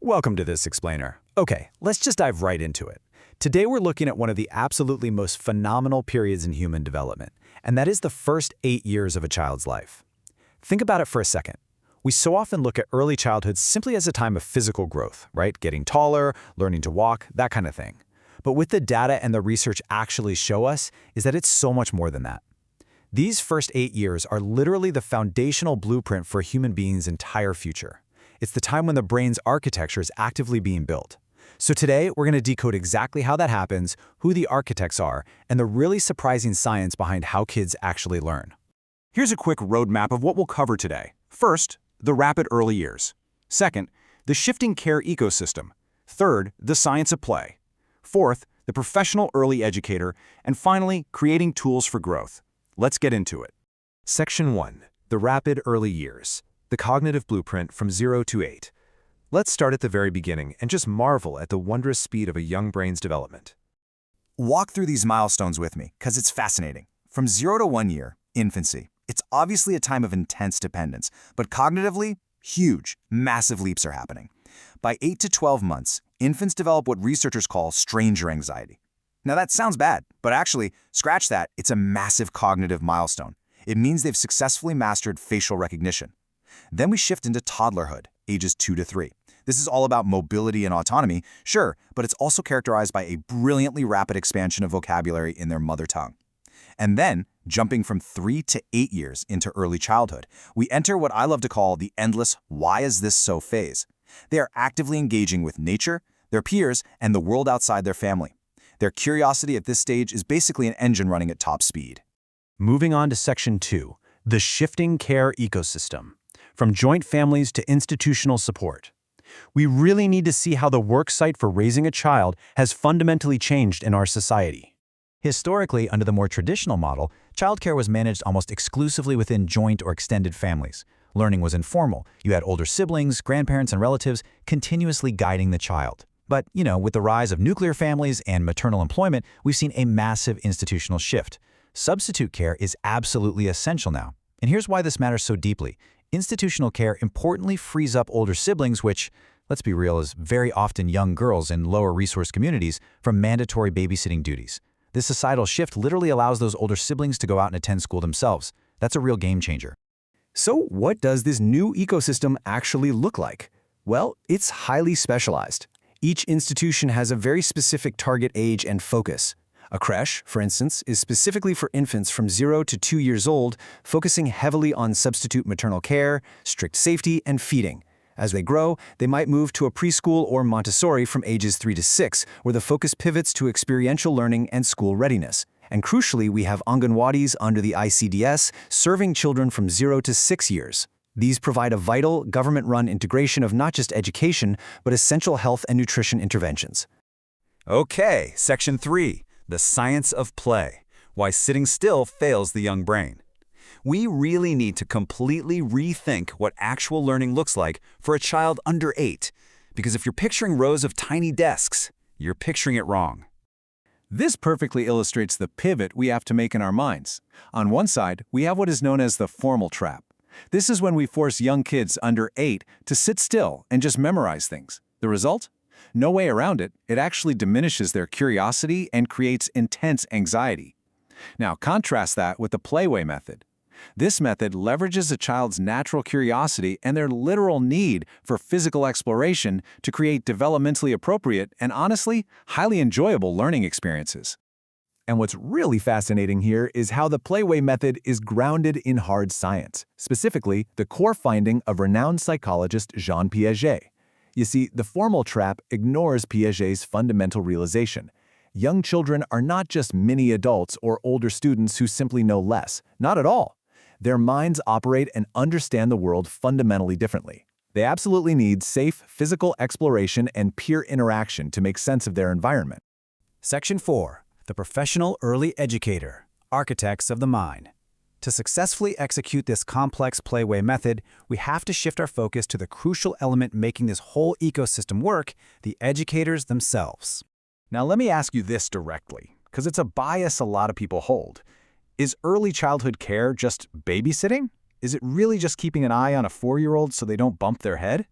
Welcome to this explainer. Okay, let's just dive right into it. Today we're looking at one of the absolutely most phenomenal periods in human development, and that is the first 8 years of a child's life. Think about it for a second. We so often look at early childhood simply as a time of physical growth, right? Getting taller, learning to walk, that kind of thing. But what the data and the research actually show us is that it's so much more than that. These first 8 years are literally the foundational blueprint for a human being's entire future. It's the time when the brain's architecture is actively being built. So today, we're going to decode exactly how that happens, who the architects are, and the really surprising science behind how kids actually learn. Here's a quick roadmap of what we'll cover today. First, the rapid early years. Second, the shifting care ecosystem. Third, the science of play. Fourth, the professional early educator. And finally, creating tools for growth. Let's get into it. Section 1. The rapid early years. The cognitive blueprint from 0 to 8. Let's start at the very beginning and just marvel at the wondrous speed of a young brain's development. Walk through these milestones with me, because it's fascinating. From 0 to 1 year, infancy. It's obviously a time of intense dependence, but cognitively, huge, massive leaps are happening. By 8 to 12 months, infants develop what researchers call stranger anxiety. Now that sounds bad, but actually, scratch that, it's a massive cognitive milestone. It means they've successfully mastered facial recognition. Then we shift into toddlerhood, ages 2 to 3. This is all about mobility and autonomy, sure, but it's also characterized by a brilliantly rapid expansion of vocabulary in their mother tongue. And then, jumping from 3 to 8 years into early childhood, we enter what I love to call the endless "why is this so" phase. They are actively engaging with nature, their peers, and the world outside their family. Their curiosity at this stage is basically an engine running at top speed. Moving on to Section 2, the shifting care ecosystem. From joint families to institutional support. We really need to see how the work site for raising a child has fundamentally changed in our society. Historically, under the more traditional model, childcare was managed almost exclusively within joint or extended families. Learning was informal. You had older siblings, grandparents, and relatives continuously guiding the child. But, with the rise of nuclear families and maternal employment, we've seen a massive institutional shift. Substitute care is absolutely essential now. And here's why this matters so deeply. Institutional care importantly frees up older siblings, which, let's be real, is very often young girls in lower resource communities, from mandatory babysitting duties. This societal shift literally allows those older siblings to go out and attend school themselves. That's a real game changer. So what does this new ecosystem actually look like? Well, it's highly specialized. Each institution has a very specific target age and focus. A creche, for instance, is specifically for infants from 0 to 2 years old, focusing heavily on substitute maternal care, strict safety, and feeding. As they grow, they might move to a preschool or Montessori from ages 3 to 6, where the focus pivots to experiential learning and school readiness. And crucially, we have Anganwadis under the ICDS serving children from 0 to 6 years. These provide a vital, government-run integration of not just education, but essential health and nutrition interventions. Okay, Section 3. The science of play. Why sitting still fails the young brain. We really need to completely rethink what actual learning looks like for a child under 8. Because if you're picturing rows of tiny desks, you're picturing it wrong. This perfectly illustrates the pivot we have to make in our minds. On one side, we have what is known as the formal trap. This is when we force young kids under 8 to sit still and just memorize things. The result? No way around it. It actually diminishes their curiosity and creates intense anxiety. Now, contrast that with the Playway method. This method leverages a child's natural curiosity and their literal need for physical exploration to create developmentally appropriate and, honestly, highly enjoyable learning experiences. And what's really fascinating here is how the Playway method is grounded in hard science, specifically the core finding of renowned psychologist Jean Piaget. You see, the formal trap ignores Piaget's fundamental realization. Young children are not just mini adults or older students who simply know less. Not at all. Their minds operate and understand the world fundamentally differently. They absolutely need safe physical exploration and peer interaction to make sense of their environment. Section 4. The professional early educator. Architects of the mind. To successfully execute this complex Playway method, we have to shift our focus to the crucial element making this whole ecosystem work, the educators themselves. Now let me ask you this directly, because it's a bias a lot of people hold. Is early childhood care just babysitting? Is it really just keeping an eye on a 4-year-old so they don't bump their head?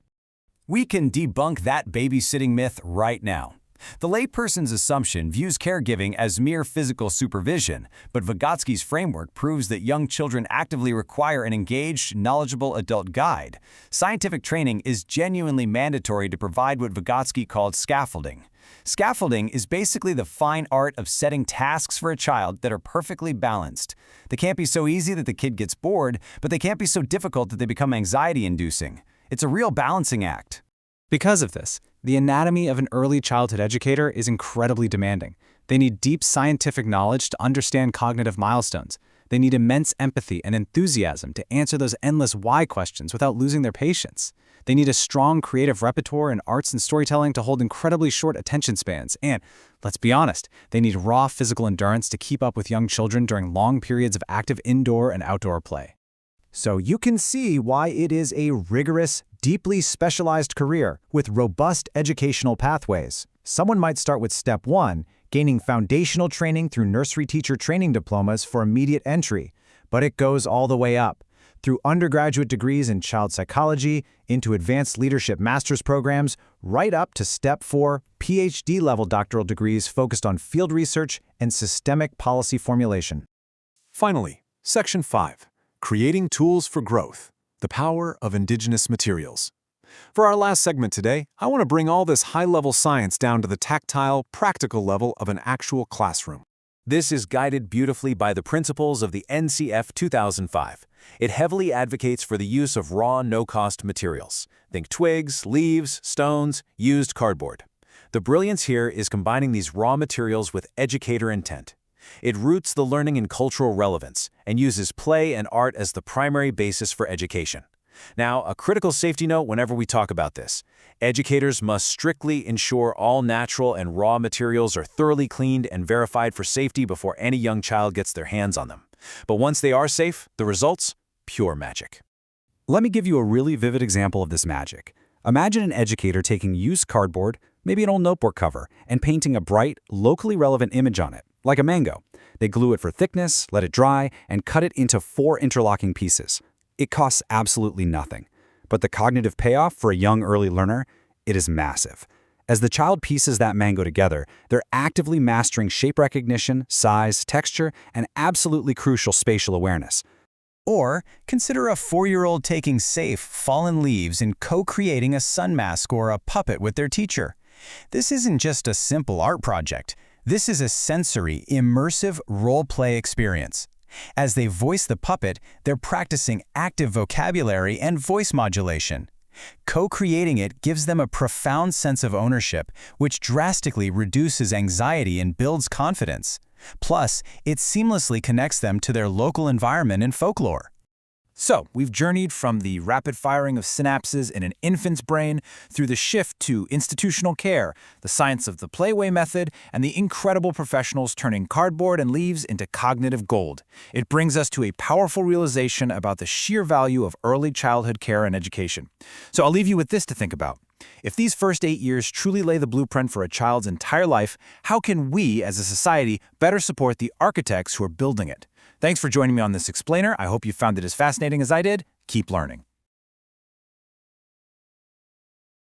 We can debunk that babysitting myth right now. The layperson's assumption views caregiving as mere physical supervision, but Vygotsky's framework proves that young children actively require an engaged, knowledgeable adult guide. Scientific training is genuinely mandatory to provide what Vygotsky called scaffolding. Scaffolding is basically the fine art of setting tasks for a child that are perfectly balanced. They can't be so easy that the kid gets bored, but they can't be so difficult that they become anxiety-inducing. It's a real balancing act. Because of this, the anatomy of an early childhood educator is incredibly demanding. They need deep scientific knowledge to understand cognitive milestones. They need immense empathy and enthusiasm to answer those endless why questions without losing their patience. They need a strong creative repertoire in arts and storytelling to hold incredibly short attention spans. And, let's be honest, they need raw physical endurance to keep up with young children during long periods of active indoor and outdoor play. So you can see why it is a rigorous, deeply specialized career with robust educational pathways. Someone might start with Step 1, gaining foundational training through nursery teacher training diplomas for immediate entry, but it goes all the way up, through undergraduate degrees in child psychology, into advanced leadership master's programs, right up to Step 4, PhD-level doctoral degrees focused on field research and systemic policy formulation. Finally, Section 5. Creating Tools for Growth, the Power of Indigenous Materials. For our last segment today, I want to bring all this high-level science down to the tactile, practical level of an actual classroom. This is guided beautifully by the principles of the NCF 2005. It heavily advocates for the use of raw, no-cost materials. Think twigs, leaves, stones, used cardboard. The brilliance here is combining these raw materials with educator intent. It roots the learning in cultural relevance and uses play and art as the primary basis for education. Now, a critical safety note whenever we talk about this. Educators must strictly ensure all natural and raw materials are thoroughly cleaned and verified for safety before any young child gets their hands on them. But once they are safe, the results? Pure magic. Let me give you a really vivid example of this magic. Imagine an educator taking used cardboard, maybe an old notebook cover, and painting a bright, locally relevant image on it, like a mango. They glue it for thickness, let it dry, and cut it into 4 interlocking pieces. It costs absolutely nothing. But the cognitive payoff for a young early learner, it is massive. As the child pieces that mango together, they're actively mastering shape recognition, size, texture, and absolutely crucial spatial awareness. Or consider a 4-year-old taking safe, fallen leaves and co-creating a sun mask or a puppet with their teacher. This isn't just a simple art project. This is a sensory, immersive role-play experience. As they voice the puppet, they're practicing active vocabulary and voice modulation. Co-creating it gives them a profound sense of ownership, which drastically reduces anxiety and builds confidence. Plus, it seamlessly connects them to their local environment and folklore. So, we've journeyed from the rapid firing of synapses in an infant's brain through the shift to institutional care, the science of the Playway method, and the incredible professionals turning cardboard and leaves into cognitive gold. It brings us to a powerful realization about the sheer value of early childhood care and education. So I'll leave you with this to think about. If these first 8 years truly lay the blueprint for a child's entire life, how can we, as a society, better support the architects who are building it? Thanks for joining me on this explainer. I hope you found it as fascinating as I did. Keep learning.